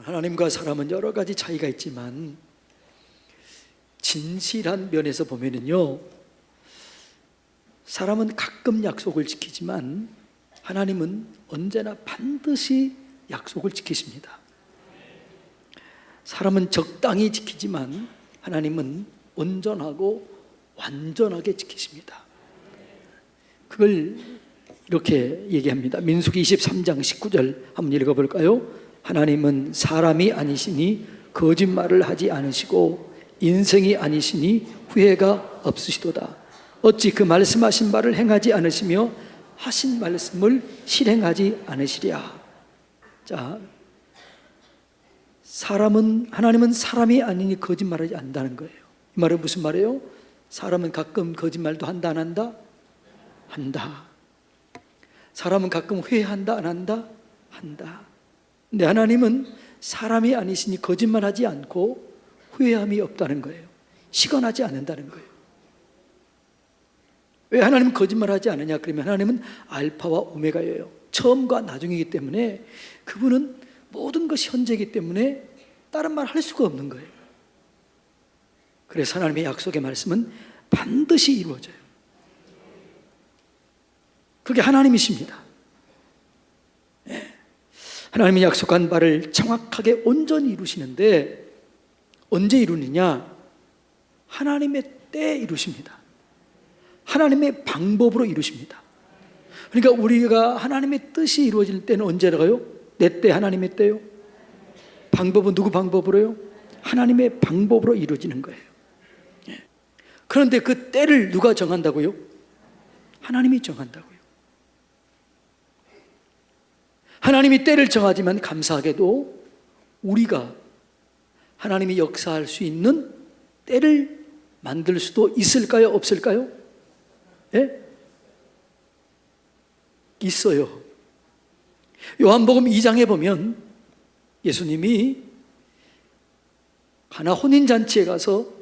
하나님과 사람은 여러 가지 차이가 있지만 진실한 면에서 보면은요, 사람은 가끔 약속을 지키지만 하나님은 언제나 반드시 약속을 지키십니다. 사람은 적당히 지키지만 하나님은 온전하고 완전하게 지키십니다. 그걸 이렇게 얘기합니다. 민수기 23장 19절 한번 읽어볼까요? 하나님은 사람이 아니시니 거짓말을 하지 않으시고 인생이 아니시니 후회가 없으시도다. 어찌 그 말씀하신 바를 행하지 않으시며 하신 말씀을 실행하지 않으시랴. 자, 하나님은 사람이 아니니 거짓말하지 않는다는 거예요. 이 말은 무슨 말이에요? 사람은 가끔 거짓말도 한다 안 한다? 한다. 사람은 가끔 회의한다 안 한다? 한다. 근데 하나님은 사람이 아니시니 거짓말하지 않고 후회함이 없다는 거예요. 시건하지 않는다는 거예요. 왜 하나님은 거짓말하지 않느냐? 그러면 하나님은 알파와 오메가예요. 처음과 나중이기 때문에 그분은 모든 것이 현재이기 때문에 다른 말 할 수가 없는 거예요. 그래서 하나님의 약속의 말씀은 반드시 이루어져요. 그게 하나님이십니다. 네. 하나님이 약속한 바를 정확하게 온전히 이루시는데 언제 이루느냐? 하나님의 때에 이루십니다. 하나님의 방법으로 이루십니다. 그러니까 우리가 하나님의 뜻이 이루어질 때는 언제라고요? 내 때, 하나님의 때요? 방법은 누구 방법으로요? 하나님의 방법으로 이루어지는 거예요. 그런데 그 때를 누가 정한다고요? 하나님이 정한다고요. 하나님이 때를 정하지만 감사하게도 우리가 하나님이 역사할 수 있는 때를 만들 수도 있을까요? 없을까요? 예? 있어요. 요한복음 2장에 보면 예수님이 가나 혼인잔치에 가서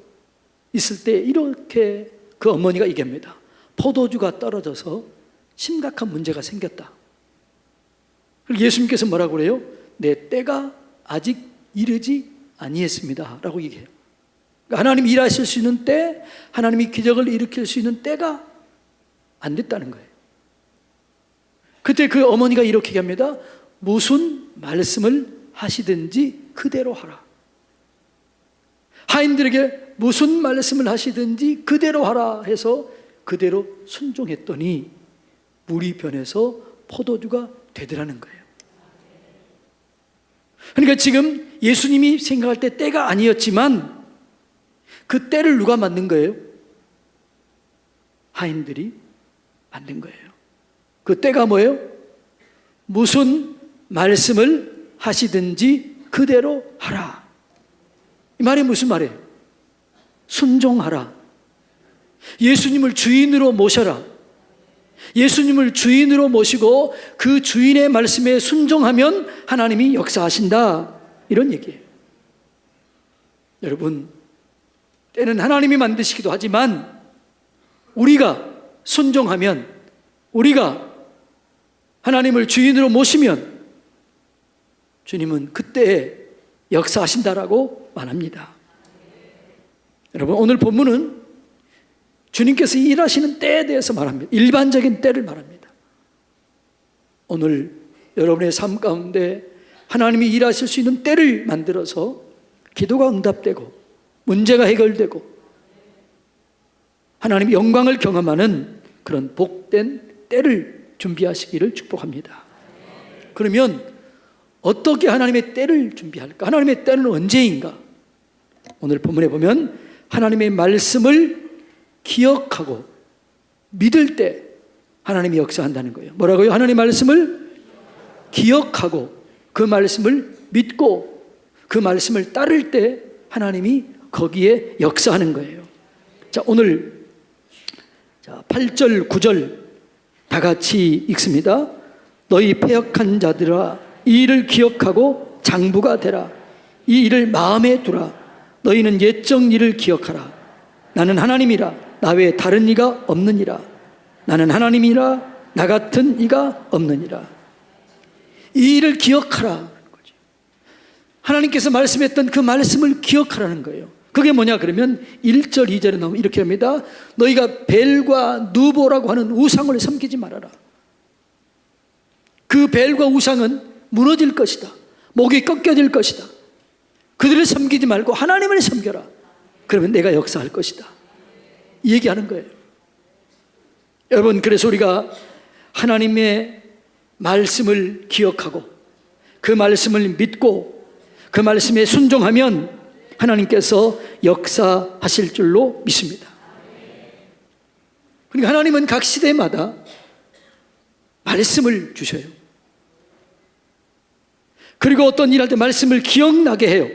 있을 때 이렇게 그 어머니가 얘기합니다. 포도주가 떨어져서 심각한 문제가 생겼다. 그리고 예수님께서 뭐라고 그래요? 내 때가 아직 이르지 아니했습니다 라고 얘기해요. 그러니까 하나님이 일하실 수 있는 때, 하나님이 기적을 일으킬 수 있는 때가 안 됐다는 거예요. 그때 그 어머니가 이렇게 얘기합니다. 무슨 말씀을 하시든지 그대로 하라. 하인들에게 무슨 말씀을 하시든지 그대로 하라 해서 그대로 순종했더니 물이 변해서 포도주가 되더라는 거예요. 그러니까 지금 예수님이 생각할 때 때가 아니었지만 그 때를 누가 만든 거예요? 하인들이 만든 거예요. 그 때가 뭐예요? 무슨 말씀을 하시든지 그대로 하라. 이 말이 무슨 말이에요? 순종하라. 예수님을 주인으로 모셔라. 예수님을 주인으로 모시고 그 주인의 말씀에 순종하면 하나님이 역사하신다. 이런 얘기예요. 여러분, 때는 하나님이 만드시기도 하지만 우리가 순종하면, 우리가 하나님을 주인으로 모시면 주님은 그때에 역사하신다라고 말합니다. 여러분, 오늘 본문은 주님께서 일하시는 때에 대해서 말합니다. 일반적인 때를 말합니다. 오늘 여러분의 삶 가운데 하나님이 일하실 수 있는 때를 만들어서 기도가 응답되고 문제가 해결되고 하나님의 영광을 경험하는 그런 복된 때를 준비하시기를 축복합니다. 그러면 어떻게 하나님의 때를 준비할까? 하나님의 때는 언제인가? 오늘 본문에 보면 하나님의 말씀을 기억하고 믿을 때 하나님이 역사한다는 거예요. 뭐라고요? 하나님의 말씀을 기억하고 그 말씀을 믿고 그 말씀을 따를 때 하나님이 거기에 역사하는 거예요. 자, 오늘 8절, 9절 다 같이 읽습니다. 너희 패역한 자들아, 이 일을 기억하고 장부가 되라. 이 일을 마음에 두라. 너희는 옛적 일을 기억하라. 나는 하나님이라. 나 외에 다른 이가 없느니라. 나는 하나님이라. 나 같은 이가 없느니라. 이 일을 기억하라. 하나님께서 말씀했던 그 말씀을 기억하라는 거예요. 그게 뭐냐 그러면 1절 2절에 나오면 이렇게 합니다. 너희가 벨과 누보라고 하는 우상을 섬기지 말아라. 그 벨과 우상은 무너질 것이다. 목이 꺾여질 것이다. 그들을 섬기지 말고 하나님을 섬겨라. 그러면 내가 역사할 것이다. 이 얘기하는 거예요. 여러분, 그래서 우리가 하나님의 말씀을 기억하고 그 말씀을 믿고 그 말씀에 순종하면 하나님께서 역사하실 줄로 믿습니다. 그러니까 하나님은 각 시대마다 말씀을 주셔요. 그리고 어떤 일할 때 말씀을 기억나게 해요.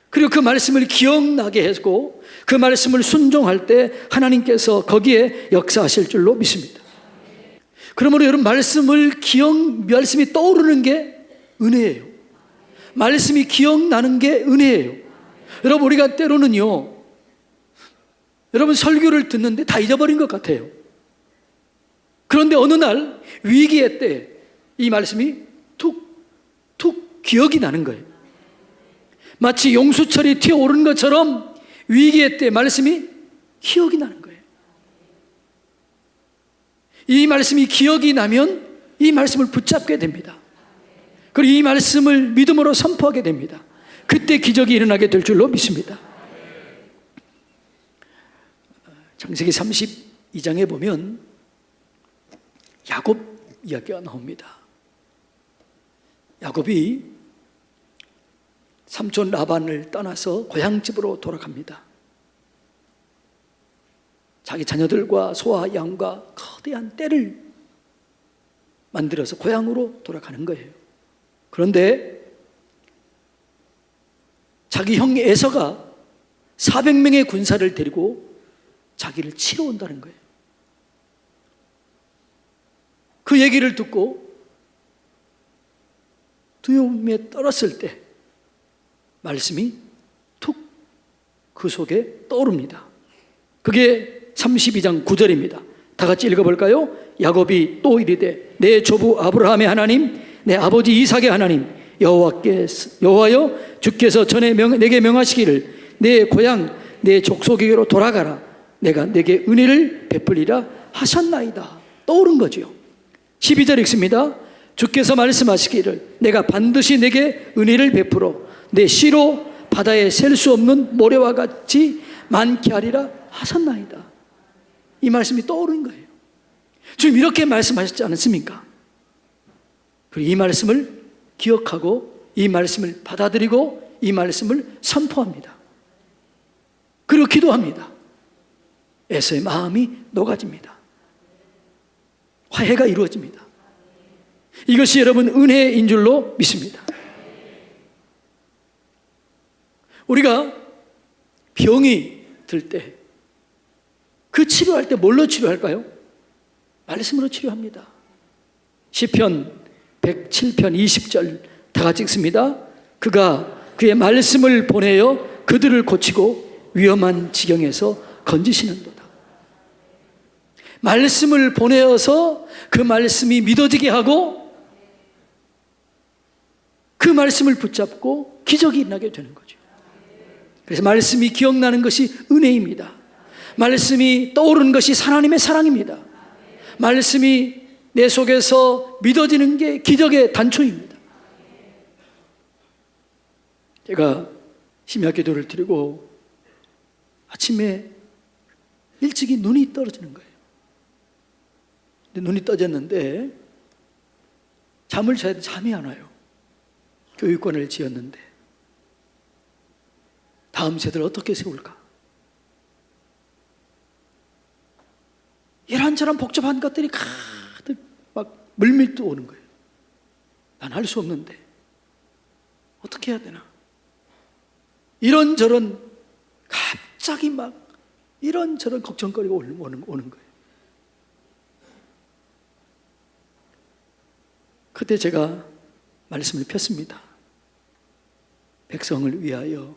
그리고 그 말씀을 기억나게 하고 그 말씀을 순종할 때 하나님께서 거기에 역사하실 줄로 믿습니다. 그러므로 여러분, 말씀이 떠오르는 게 은혜예요. 말씀이 기억나는 게 은혜예요. 여러분, 우리가 때로는요, 여러분 설교를 듣는데 다 잊어버린 것 같아요. 그런데 어느 날 위기의 때 이 말씀이 툭 기억이 나는 거예요. 마치 용수철이 튀어오르는 것처럼 위기의 때 말씀이 기억이 나는 거예요. 이 말씀이 기억이 나면 이 말씀을 붙잡게 됩니다. 그리고 이 말씀을 믿음으로 선포하게 됩니다. 그때 기적이 일어나게 될 줄로 믿습니다. 창세기 32장에 보면 야곱 이야기가 나옵니다. 야곱이 삼촌 라반을 떠나서 고향집으로 돌아갑니다. 자기 자녀들과 소와 양과 거대한 떼를 만들어서 고향으로 돌아가는 거예요. 그런데 자기 형 에서가 400명의 군사를 데리고 자기를 치러 온다는 거예요. 그 얘기를 듣고 두려움에 떨었을 때 말씀이 툭 그 속에 떠오릅니다. 그게 32장 9절입니다. 다 같이 읽어볼까요? 야곱이 또 이르되 내 조부 아브라함의 하나님, 내 아버지 이삭의 하나님 여호와여, 주께서 전에 내게 명하시기를 내 고향 내 족속에게로 돌아가라. 내가 내게 은혜를 베풀리라 하셨나이다. 떠오른 거죠. 12절 읽습니다. 주께서 말씀하시기를 내가 반드시 내게 은혜를 베풀어 내 씨로 바다에 셀 수 없는 모래와 같이 많게 하리라 하셨나이다. 이 말씀이 떠오른 거예요. 지금 이렇게 말씀하셨지 않습니까? 그리고 이 말씀을 기억하고 이 말씀을 받아들이고 이 말씀을 선포합니다. 그리고 기도합니다. 에서의 마음이 녹아집니다. 화해가 이루어집니다. 이것이 여러분 은혜인 줄로 믿습니다. 우리가 병이 들 때 그 치료할 때 뭘로 치료할까요? 말씀으로 치료합니다. 시편 107편 20절 다 같이 읽습니다. 그가 그의 말씀을 보내어 그들을 고치고 위험한 지경에서 건지시는도다. 말씀을 보내어서 그 말씀이 믿어지게 하고 그 말씀을 붙잡고 기적이 일어나게 되는 거죠. 그래서 말씀이 기억나는 것이 은혜입니다. 말씀이 떠오르는 것이 하나님의 사랑입니다. 말씀이 내 속에서 믿어지는 게 기적의 단초입니다. 제가 심야 기도를 드리고 아침에 일찍이 눈이 떨어지는 거예요. 눈이 떠졌는데 잠을 자야 돼. 잠이 안 와요. 교육권을 지었는데 다음 세대를 어떻게 세울까? 이런저런 복잡한 것들이 가득 막 물밀도 오는 거예요. 난 할 수 없는데 어떻게 해야 되나? 이런저런 갑자기 막 이런저런 걱정거리가 오는 거예요. 그때 제가 말씀을 폈습니다. 백성을 위하여,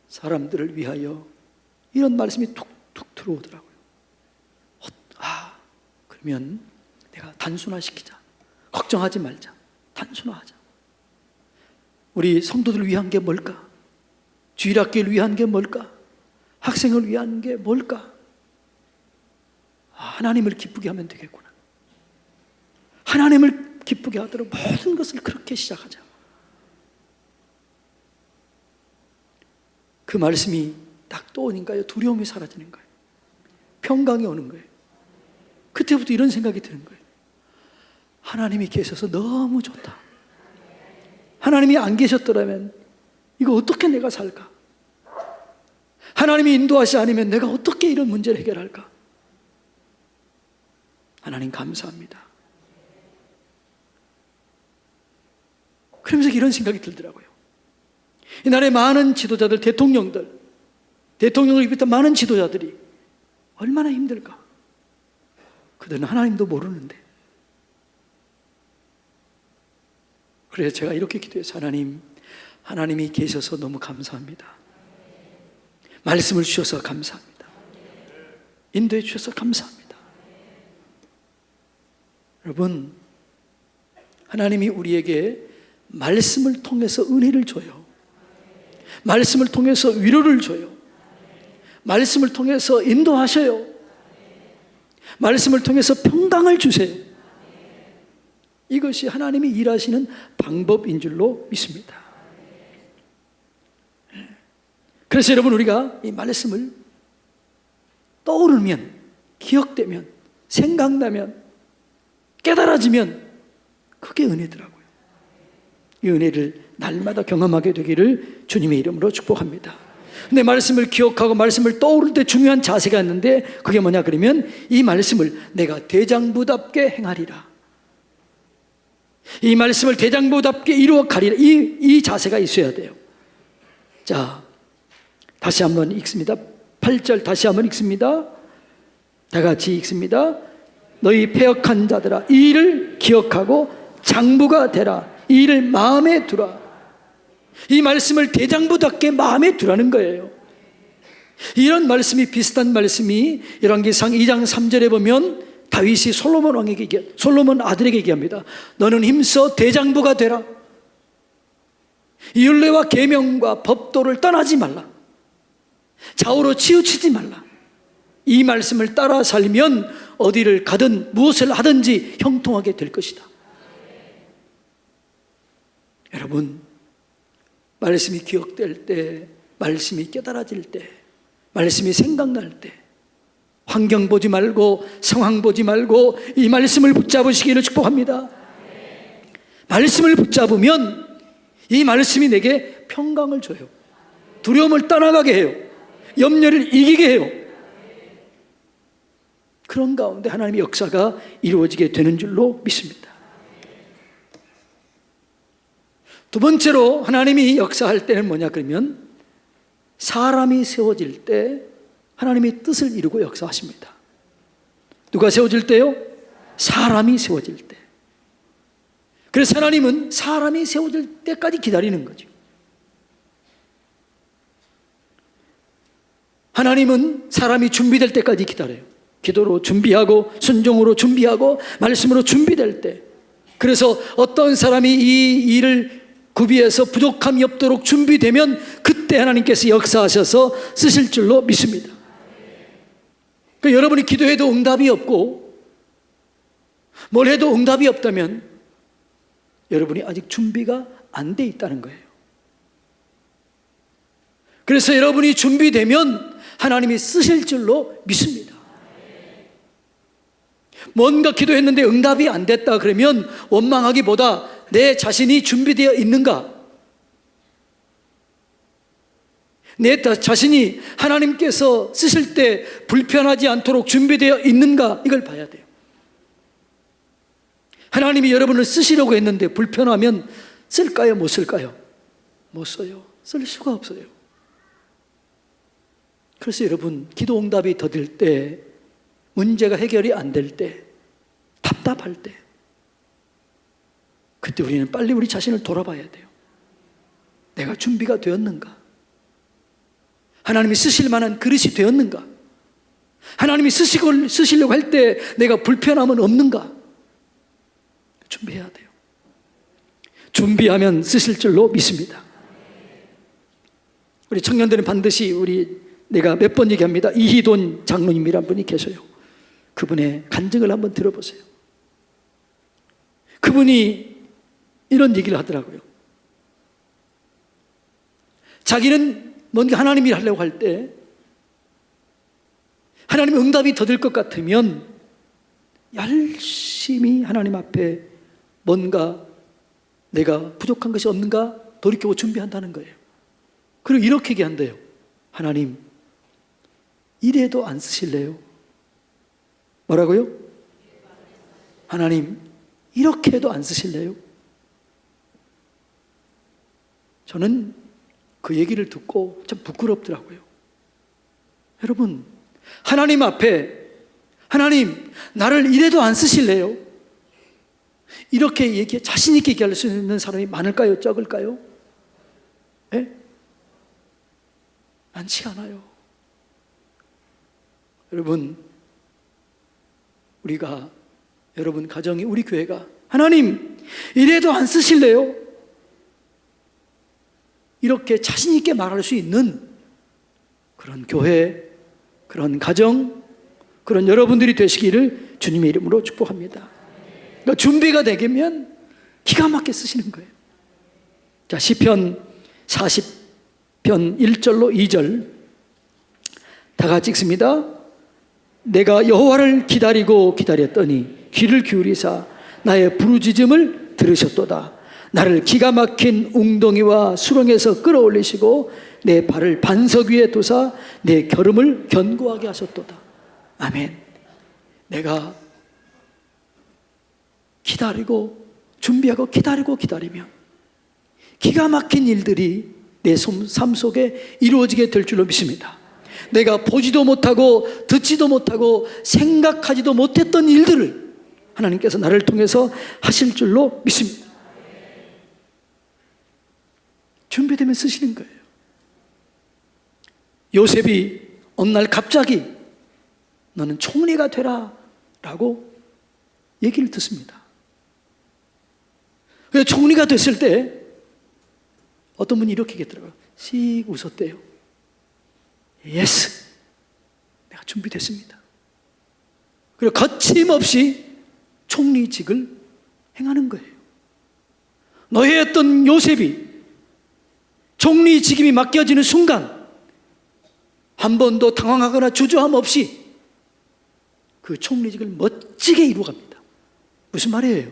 사람들을 위하여, 이런 말씀이 툭툭 들어오더라고요. 그러면 내가 단순화시키자. 걱정하지 말자. 단순화하자. 우리 성도들을 위한 게 뭘까? 주일학교를 위한 게 뭘까? 학생을 위한 게 뭘까? 하나님을 기쁘게 하면 되겠구나. 하나님을 기쁘게 하도록 모든 것을 그렇게 시작하자. 그 말씀이 딱 떠오니까요, 두려움이 사라지는 거예요. 평강이 오는 거예요. 그때부터 이런 생각이 드는 거예요. 하나님이 계셔서 너무 좋다. 하나님이 안 계셨더라면 이거 어떻게 내가 살까? 하나님이 인도하시 않으면 내가 어떻게 이런 문제를 해결할까? 하나님 감사합니다. 그러면서 이런 생각이 들더라고요. 이 나라의 많은 지도자들, 대통령을 비롯한 많은 지도자들이 얼마나 힘들까? 그들은 하나님도 모르는데. 그래서 제가 이렇게 기도해서 하나님이 계셔서 너무 감사합니다. 말씀을 주셔서 감사합니다. 인도해 주셔서 감사합니다. 여러분, 하나님이 우리에게 말씀을 통해서 은혜를 줘요. 말씀을 통해서 위로를 줘요. 말씀을 통해서 인도하셔요. 말씀을 통해서 평강을 주세요. 이것이 하나님이 일하시는 방법인 줄로 믿습니다. 그래서 여러분, 우리가 이 말씀을 떠오르면, 기억되면, 생각나면, 깨달아지면 그게 은혜더라고요. 이 은혜를 날마다 경험하게 되기를 주님의 이름으로 축복합니다. 근데 말씀을 기억하고 말씀을 떠오를 때 중요한 자세가 있는데, 그게 뭐냐 그러면 이 말씀을 내가 대장부답게 행하리라. 이 말씀을 대장부답게 이루어 가리라. 이 자세가 있어야 돼요. 자, 다시 한번 읽습니다. 8절 다시 한번 읽습니다. 다 같이 읽습니다. 너희 패역한 자들아, 이 일을 기억하고 장부가 되라. 이 일을 마음에 두라. 이 말씀을 대장부답게 마음에 두라는 거예요. 이런 말씀이, 비슷한 말씀이 열왕기상 2장 3절에 보면 다윗이 솔로몬 아들에게 얘기합니다. 너는 힘써 대장부가 되라. 율례와 계명과 법도를 떠나지 말라. 좌우로 치우치지 말라. 이 말씀을 따라 살면 어디를 가든 무엇을 하든지 형통하게 될 것이다. 여러분, 말씀이 기억될 때, 말씀이 깨달아질 때, 말씀이 생각날 때, 환경 보지 말고 상황 보지 말고 이 말씀을 붙잡으시기를 축복합니다. 말씀을 붙잡으면 이 말씀이 내게 평강을 줘요. 두려움을 떠나가게 해요. 염려를 이기게 해요. 그런 가운데 하나님의 역사가 이루어지게 되는 줄로 믿습니다. 두 번째로 하나님이 역사할 때는 뭐냐 그러면 사람이 세워질 때 하나님의 뜻을 이루고 역사하십니다. 누가 세워질 때요? 사람이 세워질 때. 그래서 하나님은 사람이 세워질 때까지 기다리는 거죠. 하나님은 사람이 준비될 때까지 기다려요. 기도로 준비하고 순종으로 준비하고 말씀으로 준비될 때. 그래서 어떤 사람이 이 일을 구비해서 부족함이 없도록 준비되면 그때 하나님께서 역사하셔서 쓰실 줄로 믿습니다. 그러니까 여러분이 기도해도 응답이 없고 뭘 해도 응답이 없다면 여러분이 아직 준비가 안 돼 있다는 거예요. 그래서 여러분이 준비되면 하나님이 쓰실 줄로 믿습니다. 뭔가 기도했는데 응답이 안 됐다 그러면 원망하기보다 내 자신이 준비되어 있는가? 내 자신이 하나님께서 쓰실 때 불편하지 않도록 준비되어 있는가? 이걸 봐야 돼요. 하나님이 여러분을 쓰시려고 했는데 불편하면 쓸까요? 못 쓸까요? 못 써요. 쓸 수가 없어요. 그래서 여러분, 기도 응답이 더딜 때, 문제가 해결이 안 될 때, 답답할 때, 그때 우리는 빨리 우리 자신을 돌아봐야 돼요. 내가 준비가 되었는가? 하나님이 쓰실 만한 그릇이 되었는가? 하나님이 쓰시려고 할 때 내가 불편함은 없는가? 준비해야 돼요. 준비하면 쓰실 줄로 믿습니다. 우리 청년들은 반드시 내가 몇 번 얘기합니다. 이희돈 장로님이란 분이 계셔요. 그분의 간증을 한번 들어보세요. 그분이 이런 얘기를 하더라고요. 자기는 뭔가 하나님이 하려고 할 때 하나님의 응답이 더딜 것 같으면 열심히 하나님 앞에 뭔가 내가 부족한 것이 없는가 돌이켜보고 준비한다는 거예요. 그리고 이렇게 얘기한대요. 하나님, 이래도 안 쓰실래요? 뭐라고요? 하나님, 이렇게 해도 안 쓰실래요? 저는 그 얘기를 듣고 참 부끄럽더라고요. 여러분, 하나님 앞에 하나님, 나를 이래도 안 쓰실래요? 이렇게 자신 있게 얘기할 수 있는 사람이 많을까요? 적을까요? 네? 많지 않아요. 여러분, 여러분 가정이, 우리 교회가 하나님, 이래도 안 쓰실래요? 이렇게 자신 있게 말할 수 있는 그런 교회, 그런 가정, 그런 여러분들이 되시기를 주님의 이름으로 축복합니다. 그러니까 준비가 되면 기가 막히게 쓰시는 거예요. 자, 시편 40편 1절로 2절 다 같이 읽습니다. 내가 여호와를 기다리고 기다렸더니 귀를 기울이사 나의 부르짖음을 들으셨도다. 나를 기가 막힌 웅덩이와 수렁에서 끌어올리시고 내 발을 반석 위에 두사 내 걸음을 견고하게 하셨도다. 아멘. 내가 기다리고 준비하고 기다리면 기가 막힌 일들이 내 삶 속에 이루어지게 될 줄로 믿습니다. 내가 보지도 못하고 듣지도 못하고 생각하지도 못했던 일들을 하나님께서 나를 통해서 하실 줄로 믿습니다. 준비되면 쓰시는 거예요. 요셉이 어느 날 갑자기 너는 총리가 되라 라고 얘기를 듣습니다. 그래서 총리가 됐을 때 어떤 분이 이렇게 얘기했더라고요. 씩 웃었대요. 예스, 내가 준비됐습니다. 그리고 거침없이 총리직을 행하는 거예요. 노예였던 요셉이 총리직임이 맡겨지는 순간 한 번도 당황하거나 주저함 없이 그 총리직을 멋지게 이루어갑니다. 무슨 말이에요?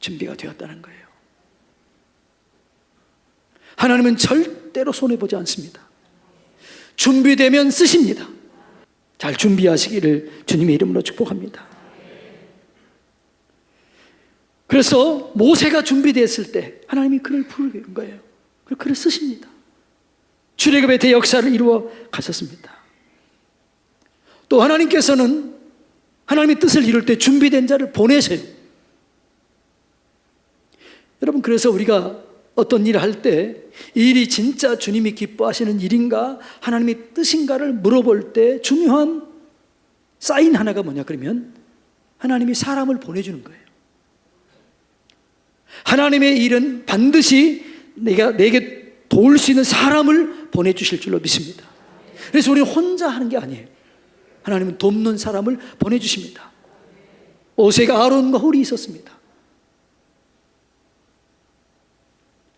준비가 되었다는 거예요. 하나님은 절대로 손해보지 않습니다. 준비되면 쓰십니다. 잘 준비하시기를 주님의 이름으로 축복합니다. 그래서 모세가 준비됐을 때 하나님이 그를 부르는 거예요. 그리고 그를 쓰십니다. 출애굽의 대역사를 이루어 가셨습니다. 또 하나님께서는 하나님의 뜻을 이룰 때 준비된 자를 보내세요. 여러분, 그래서 우리가 어떤 일을 할 때 이 일이 진짜 주님이 기뻐하시는 일인가 하나님의 뜻인가를 물어볼 때 중요한 사인 하나가 뭐냐 그러면 하나님이 사람을 보내주는 거예요. 하나님의 일은 반드시 내게 도울 수 있는 사람을 보내주실 줄로 믿습니다. 그래서 우리는 혼자 하는 게 아니에요. 하나님은 돕는 사람을 보내주십니다. 모세가 아론과 홀이 있었습니다.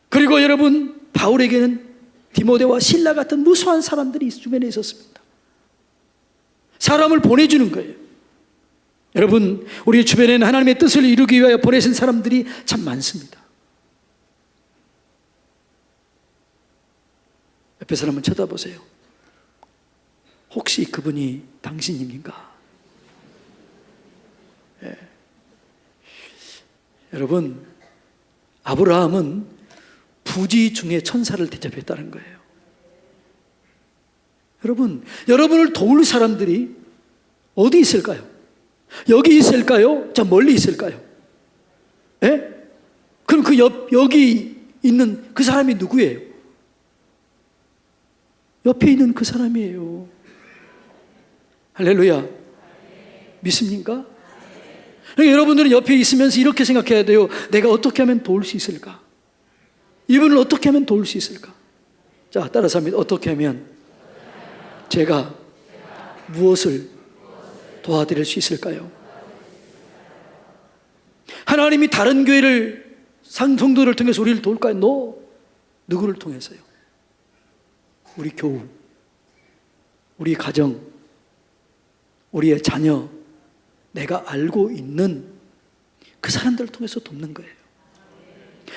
그리고 여러분, 바울에게는 디모데와 실라 같은 무수한 사람들이 주변에 있었습니다. 사람을 보내주는 거예요. 여러분, 우리 주변에는 하나님의 뜻을 이루기 위하여 보내신 사람들이 참 많습니다. 옆에 사람 한번 쳐다보세요. 혹시 그분이 당신입니까? 예. 여러분, 아브라함은 부지 중에 천사를 대접했다는 거예요. 여러분, 여러분을 도울 사람들이 어디 있을까요? 여기 있을까요? 저 멀리 있을까요? 예? 그럼 여기 있는 그 사람이 누구예요? 옆에 있는 그 사람이에요. 할렐루야. 믿습니까? 그러니까 여러분들은 옆에 있으면서 이렇게 생각해야 돼요. 내가 어떻게 하면 도울 수 있을까? 이분을 어떻게 하면 도울 수 있을까? 자, 따라서 합니다. 어떻게 하면 제가 무엇을 도와드릴 수 있을까요? 하나님이 다른 교회를 성도를 통해서 우리를 도울까요? 누구를 통해서요? 우리 교우, 우리 가정, 우리의 자녀, 내가 알고 있는 그 사람들을 통해서 돕는 거예요.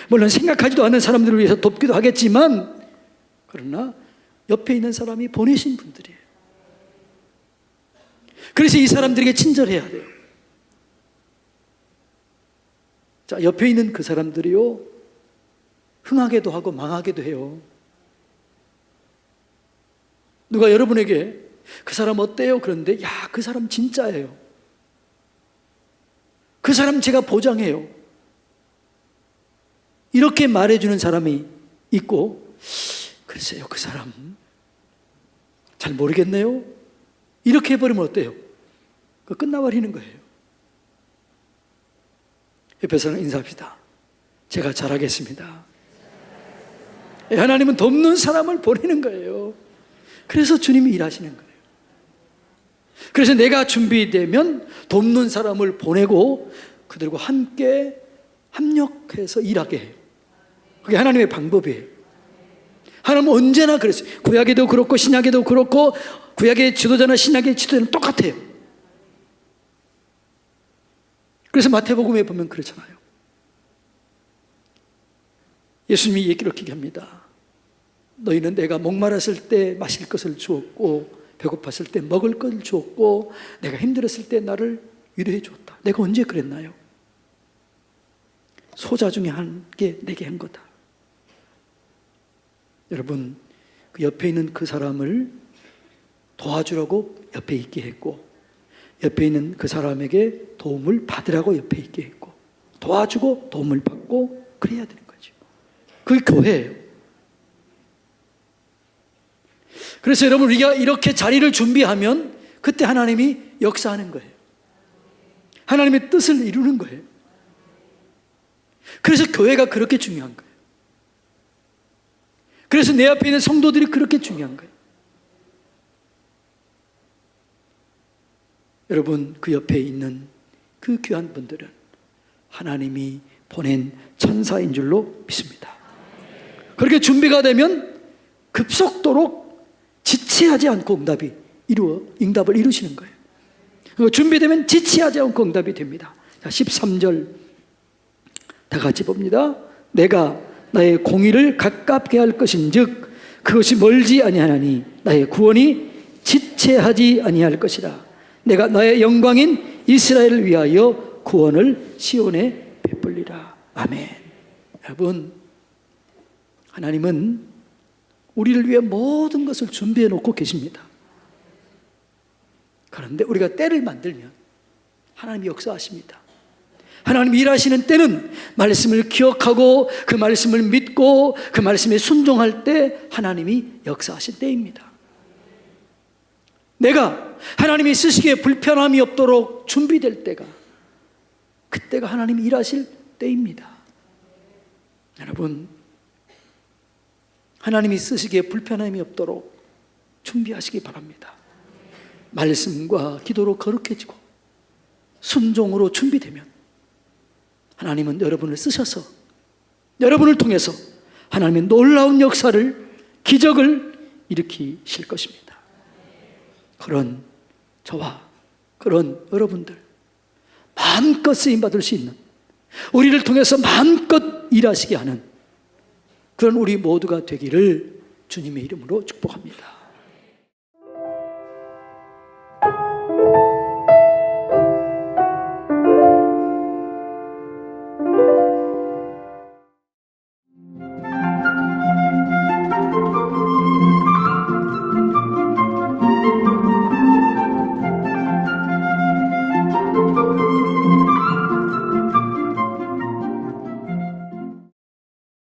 물론 생각하지도 않는 사람들을 위해서 돕기도 하겠지만, 그러나 옆에 있는 사람이 보내신 분들이에요. 그래서 이 사람들에게 친절해야 돼요. 자, 옆에 있는 그 사람들이요, 흥하게도 하고 망하게도 해요. 누가 여러분에게 그 사람 어때요? 그런데 야, 그 사람 진짜예요. 그 사람 제가 보장해요. 이렇게 말해주는 사람이 있고, 글쎄요, 그 사람 잘 모르겠네요. 이렇게 해버리면 어때요? 그 끝나버리는 거예요. 옆에서는 인사합시다. 제가 잘하겠습니다. 하나님은 돕는 사람을 보내는 거예요. 그래서 주님이 일하시는 거예요. 그래서 내가 준비되면 돕는 사람을 보내고 그들과 함께 합력해서 일하게 해요. 그게 하나님의 방법이에요. 하나님은 언제나 그랬어요. 구약에도 그렇고 신약에도 그렇고, 구약의 지도자나 신약의 지도자는 똑같아요. 그래서 마태복음에 보면 그렇잖아요. 예수님이 이렇게 합니다. 너희는 내가 목말랐을 때 마실 것을 주었고, 배고팠을 때 먹을 것을 주었고, 내가 힘들었을 때 나를 위로해 주었다. 내가 언제 그랬나요? 소자 중에 한 게 내게 한 거다. 여러분, 그 옆에 있는 그 사람을 도와주라고 옆에 있게 했고, 옆에 있는 그 사람에게 도움을 받으라고 옆에 있게 했고, 도와주고 도움을 받고 그래야 되는 거죠. 그게 교회예요. 그래서 여러분, 우리가 이렇게 자리를 준비하면 그때 하나님이 역사하는 거예요. 하나님의 뜻을 이루는 거예요. 그래서 교회가 그렇게 중요한 거예요. 그래서 내 앞에 있는 성도들이 그렇게 중요한 거예요. 여러분, 그 옆에 있는 그 귀한 분들은 하나님이 보낸 천사인 줄로 믿습니다. 그렇게 준비가 되면 급속도로 지체하지 않고 응답을 이루시는 거예요. 준비되면 지체하지 않고 응답이 됩니다. 자, 13절 다 같이 봅니다. 내가 나의 공의를 가깝게 할 것인즉 그것이 멀지 아니하나니 나의 구원이 지체하지 아니할 것이라. 내가 나의 영광인 이스라엘을 위하여 구원을 시온에 베풀리라. 아멘. 여러분, 하나님은 우리를 위해 모든 것을 준비해 놓고 계십니다. 그런데 우리가 때를 만들면 하나님이 역사하십니다. 하나님이 일하시는 때는 말씀을 기억하고 그 말씀을 믿고 그 말씀에 순종할 때 하나님이 역사하실 때입니다. 내가 하나님이 쓰시기에 불편함이 없도록 준비될 때가, 그때가 하나님이 일하실 때입니다. 여러분, 하나님이 쓰시기에 불편함이 없도록 준비하시기 바랍니다. 말씀과 기도로 거룩해지고 순종으로 준비되면 하나님은 여러분을 쓰셔서 여러분을 통해서 하나님의 놀라운 역사를, 기적을 일으키실 것입니다. 그런 저와 그런 여러분들 마음껏 쓰임받을 수 있는, 우리를 통해서 마음껏 일하시게 하는 그런 우리 모두가 되기를 주님의 이름으로 축복합니다.